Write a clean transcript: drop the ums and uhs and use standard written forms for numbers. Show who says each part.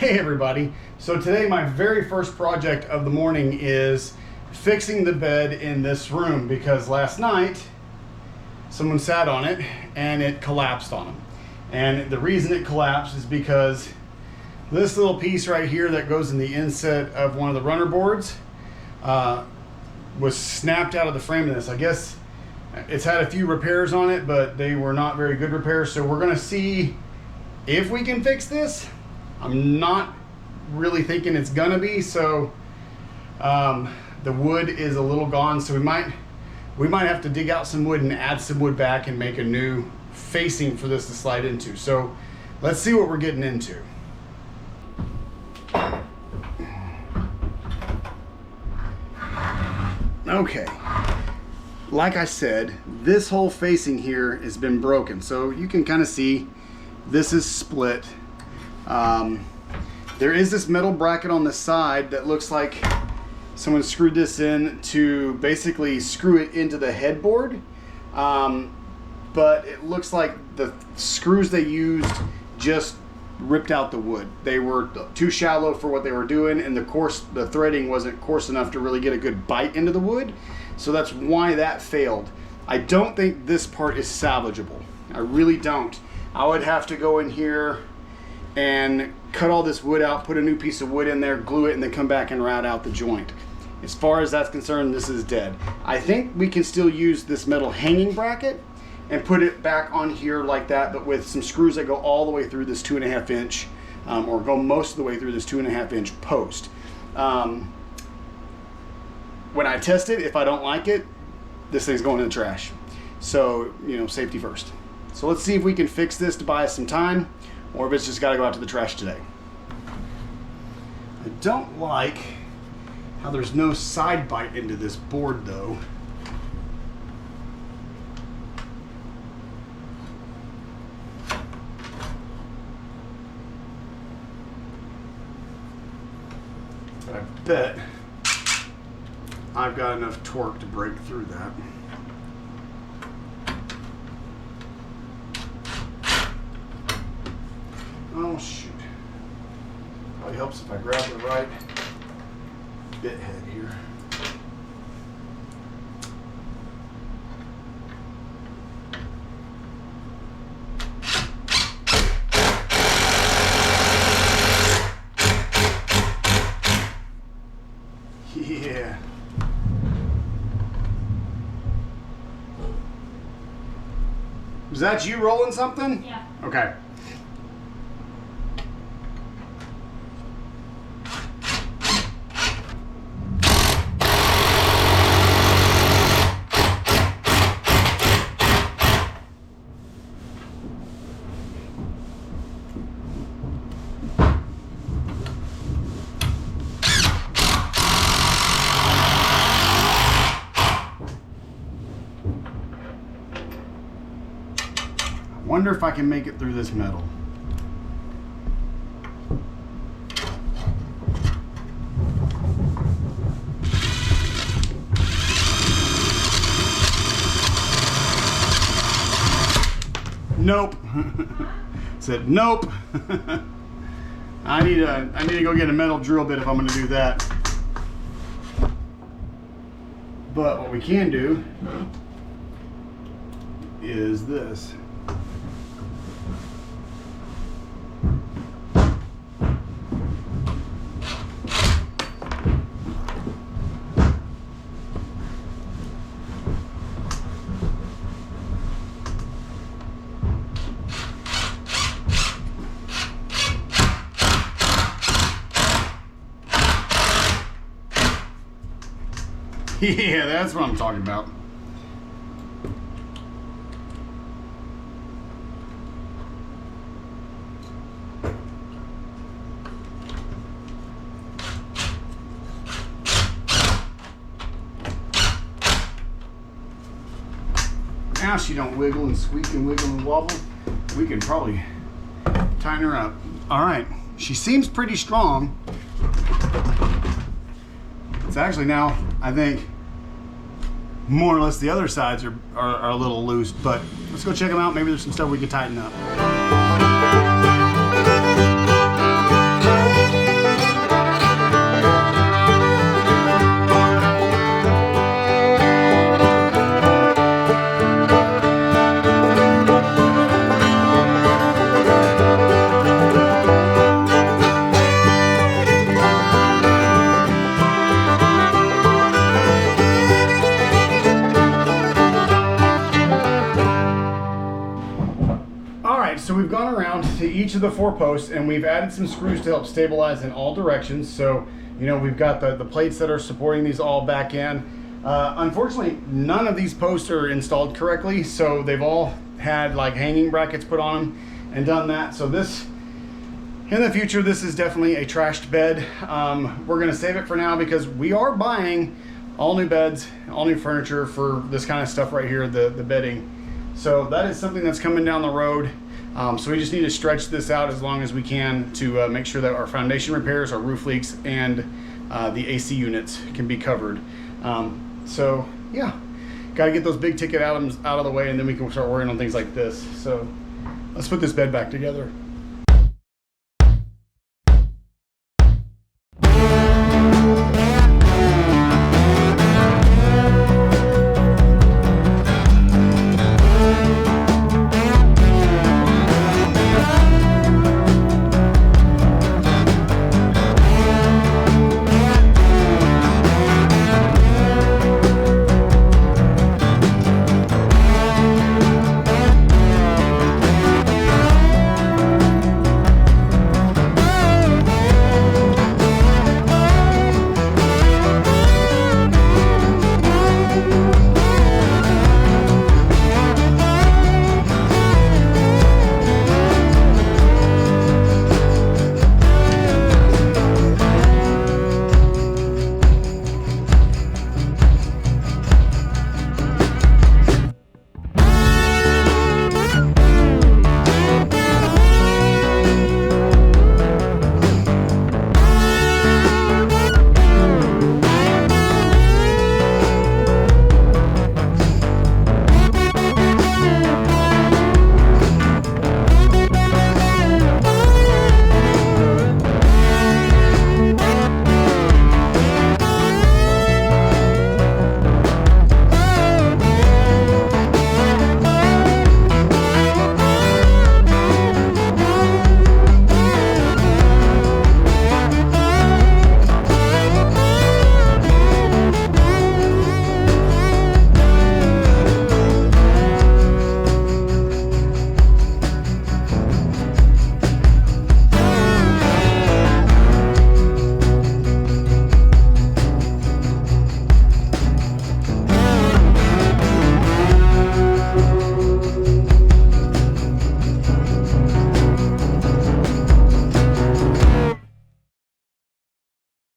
Speaker 1: Hey everybody, so today my very first project of the morning is fixing the bed in this room because last night someone sat on it and it collapsed on them. And the reason it collapsed is because this little piece right here that goes in the inset of one of the runner boards was snapped out of the frame of this. I guess it's had a few repairs on it, but they were not very good repairs. So we're gonna see if we can fix this. I'm not really thinking it's gonna be, so the wood is a little gone, so we might have to dig out some wood and add some wood back and make a new facing for this to slide into. So let's see what we're getting into. Okay, like I said, this whole facing here has been broken, so you can kind of see this is split. There is this metal bracket on the side that looks like someone screwed this in to basically screw it into the headboard, but it looks like the screws they used just ripped out the wood. They were too shallow for what they were doing, and the threading wasn't coarse enough to really get a good bite into the wood, so that's why that failed. I don't think this part is salvageable. I really don't. I would have to go in here and cut all this wood out, put a new piece of wood in there, glue it, and then come back and route out the joint. As far as that's concerned, this is dead. I think we can still use this metal hanging bracket and put it back on here like that, but with some screws that go all the way through this 2.5 inch, or go most of the way through this 2.5 inch post. When I test it, if I don't like it, this thing's going in the trash. So, you know, safety first. So let's see if we can fix this to buy us some time, or if it's just got to go out to the trash today. I don't like how there's no side bite into this board though. But I bet I've got enough torque to break through that. Oh shoot. Probably helps if I grab the right bit head here. Yeah. Was that you rolling something?
Speaker 2: Yeah.
Speaker 1: Okay. Wonder if I can make it through this metal. Nope. Said nope. I need to go get a metal drill bit if I'm going to do that. But what we can do is this. Yeah, that's what I'm talking about. Now she don't wiggle and squeak and wiggle and wobble. We can probably tighten her up. All right, she seems pretty strong. It's actually now, I think, more or less the other sides are a little loose, but let's go check them out. Maybe there's some stuff we could tighten up. All right, so we've gone around to each of the 4 posts and we've added some screws to help stabilize in all directions. So, you know, we've got the plates that are supporting these all back in. Unfortunately, none of these posts are installed correctly, so they've all had like hanging brackets put on them and done that. So this, in the future, this is definitely a trashed bed. We're gonna save it for now because we are buying all new beds, all new furniture for this kind of stuff right here, the bedding. So that is something that's coming down the road. So we just need to stretch this out as long as we can to make sure that our foundation repairs, our roof leaks, and the AC units can be covered. So yeah, got to get those big ticket items out of the way, and then we can start working on things like this. So let's put this bed back together.